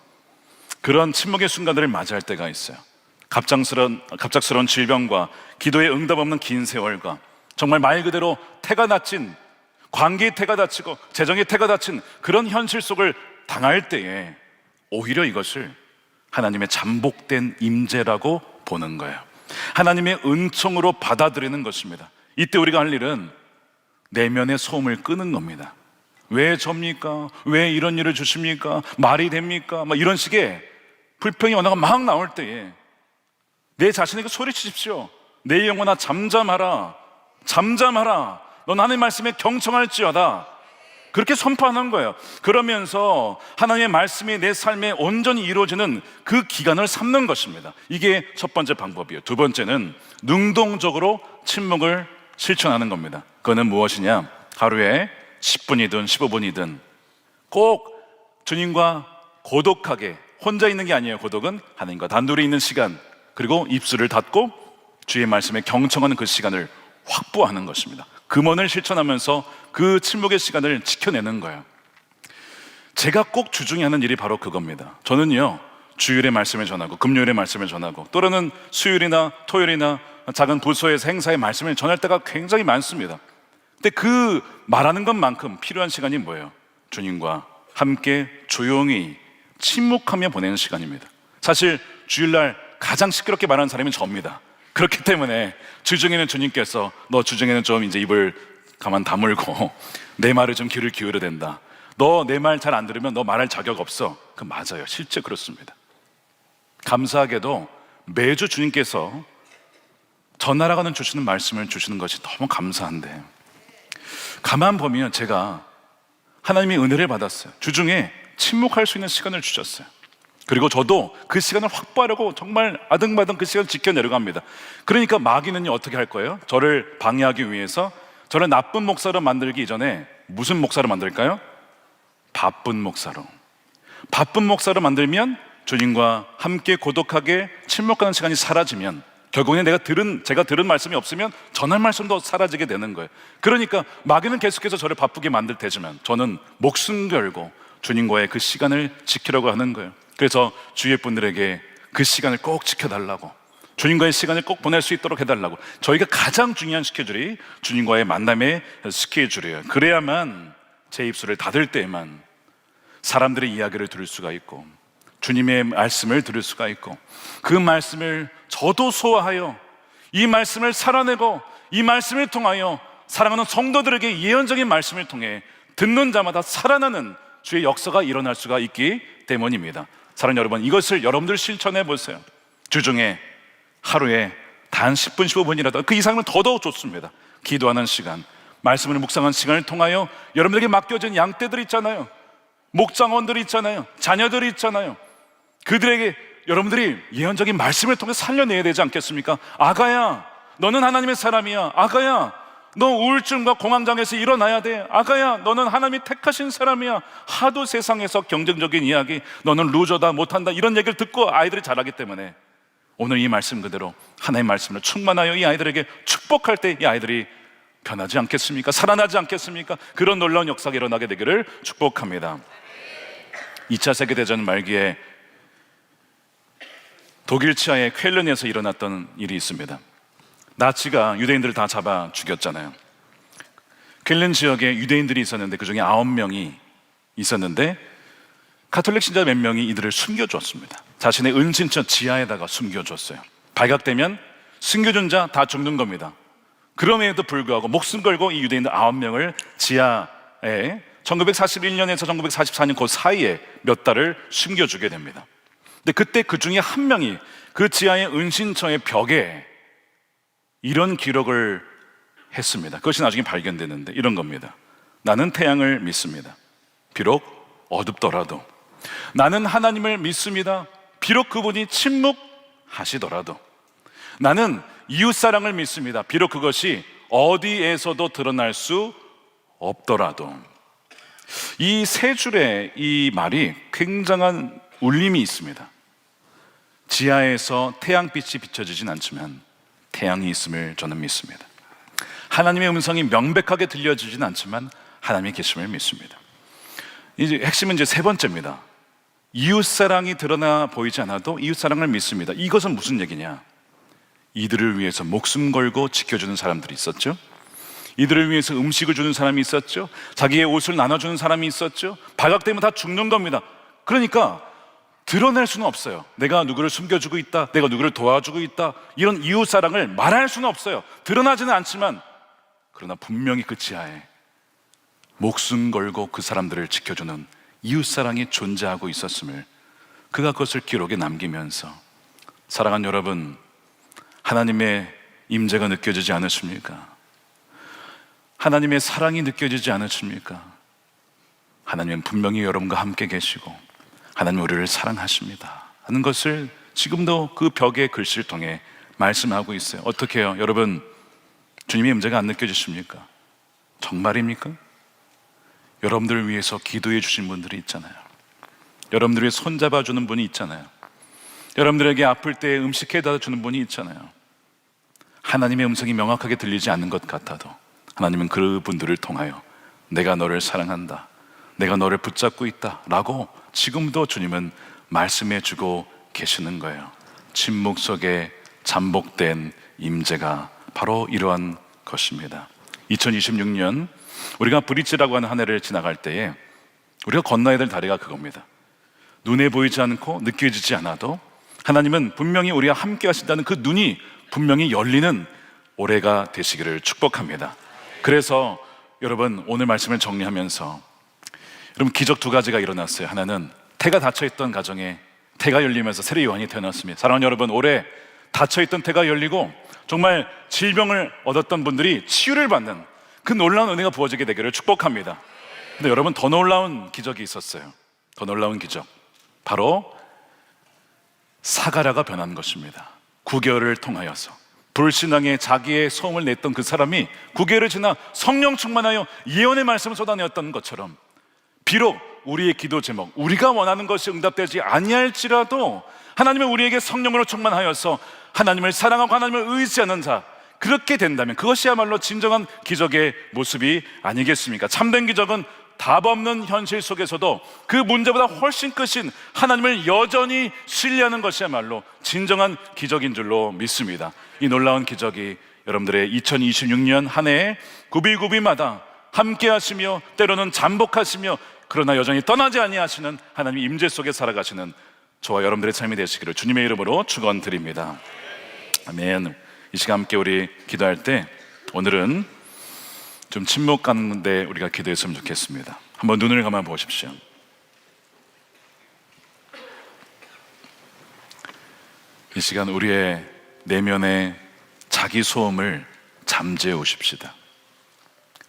그런 침묵의 순간들을 맞이할 때가 있어요. 갑작스러운 질병과 기도에 응답 없는 긴 세월과 정말 말 그대로 태가 닫힌, 관계의 태가 닫히고 재정의 태가 닫힌 그런 현실 속을 당할 때에 오히려 이것을 하나님의 잠복된 임재라고 보는 거예요. 하나님의 은총으로 받아들이는 것입니다. 이때 우리가 할 일은 내면의 소음을 끄는 겁니다. 왜 접니까? 왜 이런 일을 주십니까? 말이 됩니까? 이런 식의 불평의 언어가 막 나올 때에 내 자신에게 소리치십시오. 내 영혼아 잠잠하라. 잠잠하라. 넌 하나님의 말씀에 경청할지어다. 그렇게 선포하는 거예요. 그러면서 하나님의 말씀이 내 삶에 온전히 이루어지는 그 기간을 삼는 것입니다. 이게 첫 번째 방법이에요. 두 번째는 능동적으로 침묵을 실천하는 겁니다. 그거는 무엇이냐? 하루에 10분이든 15분이든 꼭 주님과 고독하게, 혼자 있는 게 아니에요. 고독은 하나님과 단둘이 있는 시간, 그리고 입술을 닫고 주의 말씀에 경청하는 그 시간을 확보하는 것입니다. 금언을 실천하면서 그 침묵의 시간을 지켜내는 거예요. 제가 꼭 주중에 하는 일이 바로 그겁니다. 저는요, 주일의 말씀을 전하고 금요일의 말씀을 전하고 또는 수요일이나 토요일이나 작은 부서에서 행사의 말씀을 전할 때가 굉장히 많습니다. 근데 그 말하는 것만큼 필요한 시간이 뭐예요? 주님과 함께 조용히 침묵하며 보내는 시간입니다. 사실 주일날 가장 시끄럽게 말하는 사람이 저입니다. 그렇기 때문에 주중에는 주님께서 너 주중에는 좀 이제 입을 가만 다물고 내 말에 좀 귀를 기울여야 된다. 너 내 말 잘 안 들으면 너 말할 자격 없어. 그 맞아요. 실제 그렇습니다. 감사하게도 매주 주님께서 전하라고는 주시는 말씀을 주시는 것이 너무 감사한데 가만 보면 제가 하나님의 은혜를 받았어요. 주중에 침묵할 수 있는 시간을 주셨어요. 그리고 저도 그 시간을 확보하려고 정말 아등바등 그 시간을 지켜내려고 합니다. 그러니까 마귀는요 어떻게 할 거예요? 저를 방해하기 위해서 저를 나쁜 목사로 만들기 이전에 무슨 목사로 만들까요? 바쁜 목사로. 바쁜 목사로 만들면 주님과 함께 고독하게 침묵하는 시간이 사라지면 결국에는 제가 들은 말씀이 없으면 전할 말씀도 사라지게 되는 거예요. 그러니까 마귀는 계속해서 저를 바쁘게 만들 테지만 저는 목숨 걸고 주님과의 그 시간을 지키려고 하는 거예요. 그래서 주위의 분들에게 그 시간을 꼭 지켜달라고, 주님과의 시간을 꼭 보낼 수 있도록 해달라고. 저희가 가장 중요한 스케줄이 주님과의 만남의 스케줄이에요. 그래야만 제 입술을 닫을 때에만 사람들의 이야기를 들을 수가 있고 주님의 말씀을 들을 수가 있고 그 말씀을 저도 소화하여 이 말씀을 살아내고 이 말씀을 통하여 사랑하는 성도들에게 예언적인 말씀을 통해 듣는 자마다 살아나는 주의 역사가 일어날 수가 있기 때문입니다. 사랑하는 여러분, 이것을 여러분들 실천해 보세요. 주중에 하루에 단 10분, 15분이라도 그 이상은 더더욱 좋습니다. 기도하는 시간, 말씀을 묵상하는 시간을 통하여 여러분들에게 맡겨진 양떼들 있잖아요. 목장원들이 있잖아요. 자녀들이 있잖아요. 그들에게 여러분들이 예언적인 말씀을 통해 살려내야 되지 않겠습니까? 아가야, 너는 하나님의 사람이야. 아가야, 너 우울증과 공황장애에서 일어나야 돼. 아가야, 너는 하나님이 택하신 사람이야. 하도 세상에서 경쟁적인 이야기, 너는 루저다, 못한다, 이런 얘기를 듣고 아이들이 자라기 때문에 오늘 이 말씀 그대로 하나님의 말씀을 충만하여 이 아이들에게 축복할 때 이 아이들이 변하지 않겠습니까? 살아나지 않겠습니까? 그런 놀라운 역사가 일어나게 되기를 축복합니다. 2차 세계대전 말기에 독일 치하의 쾰른에서 일어났던 일이 있습니다. 나치가 유대인들을 다 잡아 죽였잖아요. 쾰른 지역에 유대인들이 있었는데 그 중에 9명이 있었는데 가톨릭 신자 몇 명이 이들을 숨겨줬습니다. 자신의 은신처 지하에다가 숨겨줬어요. 발각되면 숨겨준 자 다 죽는 겁니다. 그럼에도 불구하고 목숨 걸고 이 유대인들 9명을 지하에 1941년에서 1944년 그 사이에 몇 달을 숨겨주게 됩니다. 근데 그때 그 중에 한 명이 그 지하의 은신처의 벽에 이런 기록을 했습니다. 그것이 나중에 발견되는데 이런 겁니다. 나는 태양을 믿습니다. 비록 어둡더라도. 나는 하나님을 믿습니다. 비록 그분이 침묵하시더라도. 나는 이웃사랑을 믿습니다. 비록 그것이 어디에서도 드러날 수 없더라도. 이 세 줄의 이 말이 굉장한 울림이 있습니다. 지하에서 태양빛이 비춰지진 않지만 태양이 있음을 저는 믿습니다. 하나님의 음성이 명백하게 들려지진 않지만 하나님의 계심을 믿습니다. 이제 핵심은 이제 세 번째입니다. 이웃사랑이 드러나 보이지 않아도 이웃사랑을 믿습니다. 이것은 무슨 얘기냐? 이들을 위해서 목숨 걸고 지켜주는 사람들이 있었죠. 이들을 위해서 음식을 주는 사람이 있었죠. 자기의 옷을 나눠주는 사람이 있었죠. 발각되면 다 죽는 겁니다. 그러니까 드러낼 수는 없어요. 내가 누구를 숨겨주고 있다, 내가 누구를 도와주고 있다, 이런 이웃사랑을 말할 수는 없어요. 드러나지는 않지만, 그러나 분명히 그 지하에 목숨 걸고 그 사람들을 지켜주는 이웃사랑이 존재하고 있었음을 그가 그것을 기록에 남기면서, 사랑하는 여러분, 하나님의 임재가 느껴지지 않으십니까? 하나님의 사랑이 느껴지지 않으십니까? 하나님은 분명히 여러분과 함께 계시고 하나님 우리를 사랑하십니다 하는 것을 지금도 그 벽의 글씨를 통해 말씀하고 있어요. 어떻게 해요? 여러분, 주님의 임재가 안 느껴지십니까? 정말입니까? 여러분들을 위해서 기도해 주신 분들이 있잖아요. 여러분들을 위해 손잡아 주는 분이 있잖아요. 여러분들에게 아플 때 음식해다 주는 분이 있잖아요. 하나님의 음성이 명확하게 들리지 않는 것 같아도 하나님은 그 분들을 통하여 내가 너를 사랑한다, 내가 너를 붙잡고 있다 라고 지금도 주님은 말씀해 주고 계시는 거예요. 침묵 속에 잠복된 임재가 바로 이러한 것입니다. 2026년 우리가 브릿지라고 하는 한 해를 지나갈 때에 우리가 건너야 될 다리가 그겁니다. 눈에 보이지 않고 느껴지지 않아도 하나님은 분명히 우리와 함께 하신다는 그 눈이 분명히 열리는 올해가 되시기를 축복합니다. 그래서 여러분, 오늘 말씀을 정리하면서 여러분, 기적 두 가지가 일어났어요. 하나는 태가 닫혀있던 가정에 태가 열리면서 세례 요한이 태어났습니다. 사랑하는 여러분, 올해 닫혀있던 태가 열리고 정말 질병을 얻었던 분들이 치유를 받는 그 놀라운 은혜가 부어지게 되기를 축복합니다. 근데 여러분, 더 놀라운 기적이 있었어요. 더 놀라운 기적, 바로 사가랴가 변한 것입니다. 9개월을 통하여서 불신앙에 자기의 소음을 냈던 그 사람이 9개월을 지나 성령 충만하여 예언의 말씀을 쏟아내었던 것처럼, 비록 우리의 기도 제목, 우리가 원하는 것이 응답되지 아니할지라도 하나님은 우리에게 성령으로 충만하여서 하나님을 사랑하고 하나님을 의지하는 자, 그렇게 된다면 그것이야말로 진정한 기적의 모습이 아니겠습니까? 참된 기적은 답 없는 현실 속에서도 그 문제보다 훨씬 크신 하나님을 여전히 신뢰하는 것이야말로 진정한 기적인 줄로 믿습니다. 이 놀라운 기적이 여러분들의 2026년 한 해에 구비구비마다 함께 하시며 때로는 잠복하시며 그러나 여전히 떠나지 아니하시는 하나님의 임재 속에 살아가시는 저와 여러분들의 삶이 되시기를 주님의 이름으로 축원드립니다. 아멘. 이 시간 함께 우리 기도할 때 오늘은 좀 침묵 가운데 우리가 기도했으면 좋겠습니다. 한번 눈을 감아 보십시오. 이 시간 우리의 내면의 자기 소음을 잠재해 오십시다.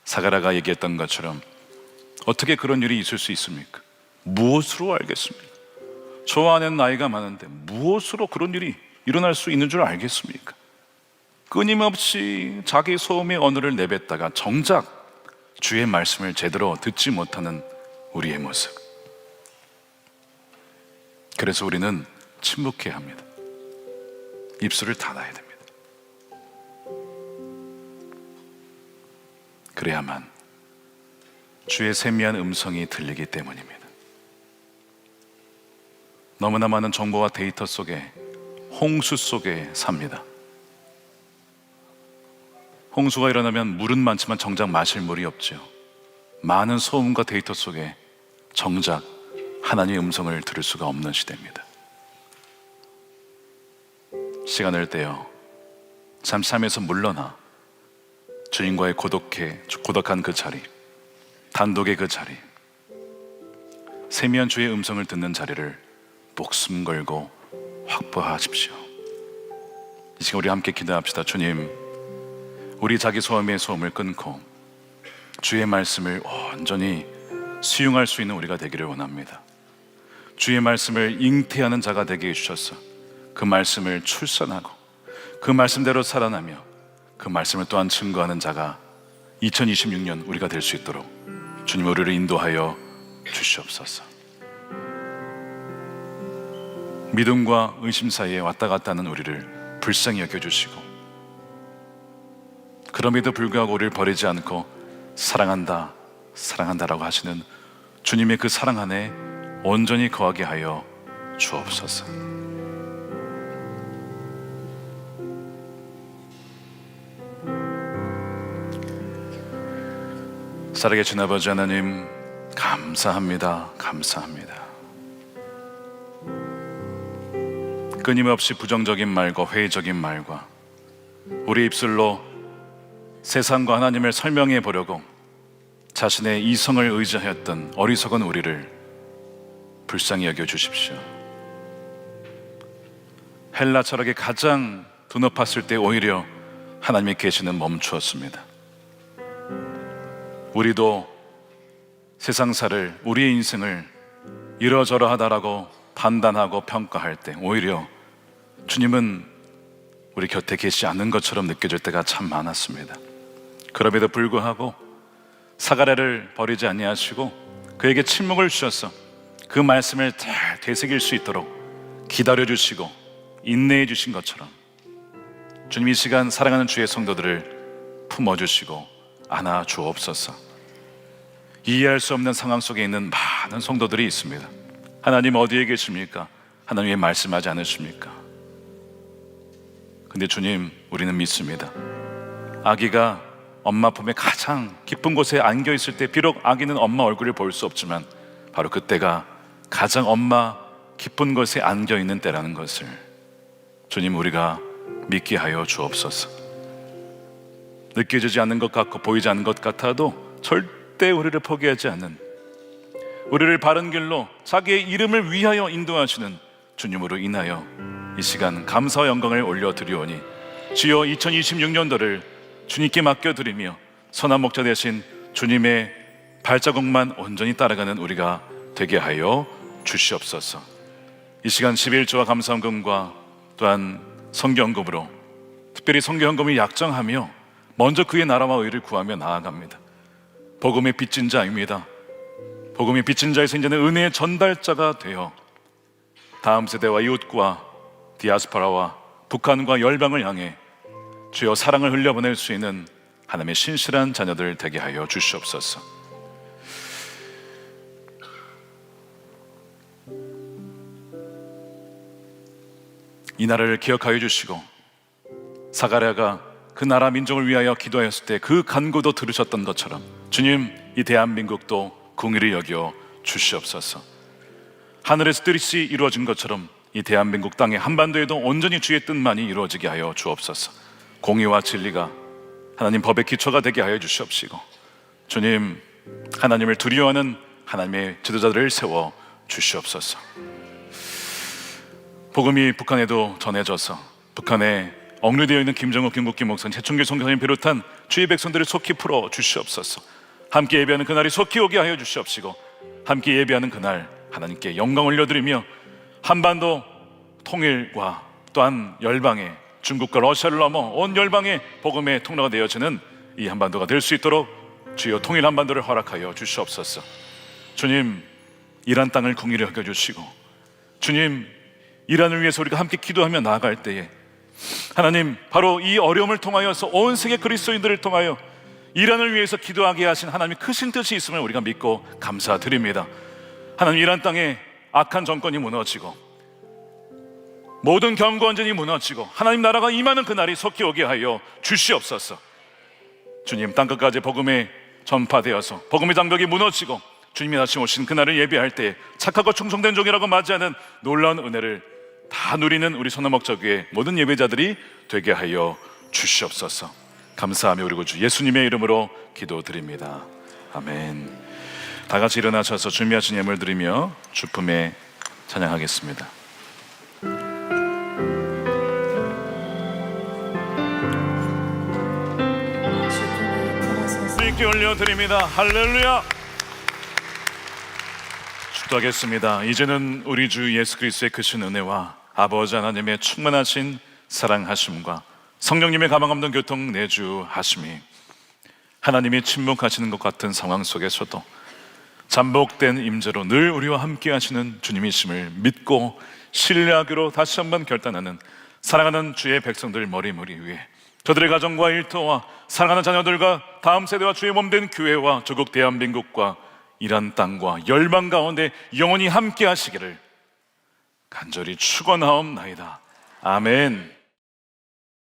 사가랴가 얘기했던 것처럼 어떻게 그런 일이 있을 수 있습니까? 무엇으로 알겠습니까? 저 안에는 나이가 많은데 무엇으로 그런 일이 일어날 수 있는 줄 알겠습니까? 끊임없이 자기 소음의 언어를 내뱉다가 정작 주의 말씀을 제대로 듣지 못하는 우리의 모습. 그래서 우리는 침묵해야 합니다. 입술을 닫아야 됩니다. 그래야만 주의 세미한 음성이 들리기 때문입니다. 너무나 많은 정보와 데이터 속에, 홍수 속에 삽니다. 홍수가 일어나면 물은 많지만 정작 마실 물이 없죠. 많은 소음과 데이터 속에 정작 하나님의 음성을 들을 수가 없는 시대입니다. 시간을 떼어 잠시 삶에서 물러나 주님과의 고독한 그 자리, 단독의 그 자리, 세미한 주의 음성을 듣는 자리를 목숨 걸고 확보하십시오. 이 시간 우리 함께 기도합시다. 주님, 우리 자기 소음의 소음을 끊고 주의 말씀을 온전히 수용할 수 있는 우리가 되기를 원합니다. 주의 말씀을 잉태하는 자가 되게 해주셔서 그 말씀을 출산하고 그 말씀대로 살아나며 그 말씀을 또한 증거하는 자가 2026년 우리가 될 수 있도록 주님 우리를 인도하여 주시옵소서. 믿음과 의심 사이에 왔다 갔다 하는 우리를 불쌍히 여겨주시고 그럼에도 불구하고 우리를 버리지 않고 사랑한다, 사랑한다라고 하시는 주님의 그 사랑 안에 온전히 거하게 하여 주옵소서. 살아계신 아버지 하나님, 감사합니다. 감사합니다. 끊임없이 부정적인 말과 회의적인 말과 우리 입술로 세상과 하나님을 설명해 보려고 자신의 이성을 의지하였던 어리석은 우리를 불쌍히 여겨 주십시오. 헬라 철학의 가장 두 높았을 때 오히려 하나님의 계시는 멈추었습니다. 우리도 세상사를, 우리의 인생을 이러저러하다라고 판단하고 평가할 때 오히려 주님은 우리 곁에 계시지 않는 것처럼 느껴질 때가 참 많았습니다. 그럼에도 불구하고 사가랴를 버리지 아니하시고 그에게 침묵을 주셔서 그 말씀을 잘 되새길 수 있도록 기다려주시고 인내해 주신 것처럼 주님 이 시간 사랑하는 주의 성도들을 품어주시고 안아 주옵소서. 이해할 수 없는 상황 속에 있는 많은 성도들이 있습니다. 하나님 어디에 계십니까? 하나님 왜 말씀하지 않으십니까? 근데 주님, 우리는 믿습니다. 아기가 엄마 품에 가장 깊은 곳에 안겨 있을 때 비록 아기는 엄마 얼굴을 볼 수 없지만 바로 그때가 가장 엄마 깊은 곳에 안겨 있는 때라는 것을 주님 우리가 믿게 하여 주옵소서. 느껴지지 않는 것 같고 보이지 않는 것 같아도 절대 우리를 포기하지 않는, 우리를 바른 길로 자기의 이름을 위하여 인도하시는 주님으로 인하여 이 시간 감사와 영광을 올려드리오니 주여 2026년도를 주님께 맡겨드리며 선한 목자 되신 주님의 발자국만 온전히 따라가는 우리가 되게 하여 주시옵소서. 이 시간 11조와 감사헌금과 또한 성경금으로 특별히 성경금을 약정하며 먼저 그의 나라와 의를 구하며 나아갑니다. 복음의 빚진 자입니다. 복음의 빚진 자에서 이제는 은혜의 전달자가 되어 다음 세대와 이웃과 디아스포라와 북한과 열방을 향해 주여 사랑을 흘려보낼 수 있는 하나님의 신실한 자녀들 되게 하여 주시옵소서. 이 나라를 기억하여 주시고 사가랴가 그 나라 민족을 위하여 기도하였을 때 그 간구도 들으셨던 것처럼 주님 이 대한민국도 긍휼히 여겨 주시옵소서. 하늘에서 뜻이 이루어진 것처럼 이 대한민국 땅의 한반도에도 온전히 주의 뜻만이 이루어지게 하여 주옵소서. 공의와 진리가 하나님 법의 기초가 되게 하여 주시옵시고 주님 하나님을 두려워하는 하나님의 지도자들을 세워 주시옵소서. 복음이 북한에도 전해져서 북한에 억류되어 있는 김정욱, 김국기 목사님, 최충길 선교사님 비롯한 주의 백성들을 속히 풀어 주시옵소서. 함께 예배하는 그날이 속히 오게 하여 주시옵시고 함께 예배하는 그날 하나님께 영광 올려드리며 한반도 통일과 또한 열방의 중국과 러시아를 넘어 온 열방의 복음의 통로가 되어지는 이 한반도가 될 수 있도록 주여 통일 한반도를 허락하여 주시옵소서. 주님 이란 땅을 긍휼히 여겨주시고 주님 이란을 위해서 우리가 함께 기도하며 나아갈 때에 하나님 바로 이 어려움을 통하여서 온 세계 그리스도인들을 통하여 이란을 위해서 기도하게 하신 하나님의 크신 뜻이 있음을 우리가 믿고 감사드립니다. 하나님 이란 땅에 악한 정권이 무너지고 모든 경고원전이 무너지고 하나님 나라가 임하는 그날이 속히 오게 하여 주시옵소서. 주님 땅끝까지 복음에 전파되어서 복음의 장벽이 무너지고 주님이 다시 오신 그날을 예배할 때 착하고 충성된 종이라고 맞이하는 놀라운 은혜를 다 누리는 우리 선화목자교회 모든 예배자들이 되게 하여 주시옵소서. 감사하며 우리 구주 예수님의 이름으로 기도드립니다. 아멘. 다 같이 일어나셔서 준비하신 예물 드리며 주품에 찬양하겠습니다. 주님께 올려드립니다. 할렐루야. 축도하겠습니다. 이제는 우리 주 예수 그리스도의 크신 은혜와 아버지 하나님의 충만하신 사랑하심과 성령님의 가망 없는 교통 내주하심이 하나님이 침묵하시는 것 같은 상황 속에서도 잠복된 임재로 늘 우리와 함께 하시는 주님이심을 믿고 신뢰하기로 다시 한번 결단하는 사랑하는 주의 백성들 머리머리 위에 저들의 가정과 일터와 사랑하는 자녀들과 다음 세대와 주의 몸된 교회와 조국 대한민국과 이란 땅과 열방 가운데 영원히 함께 하시기를 간절히 축원하옵나이다. 아멘.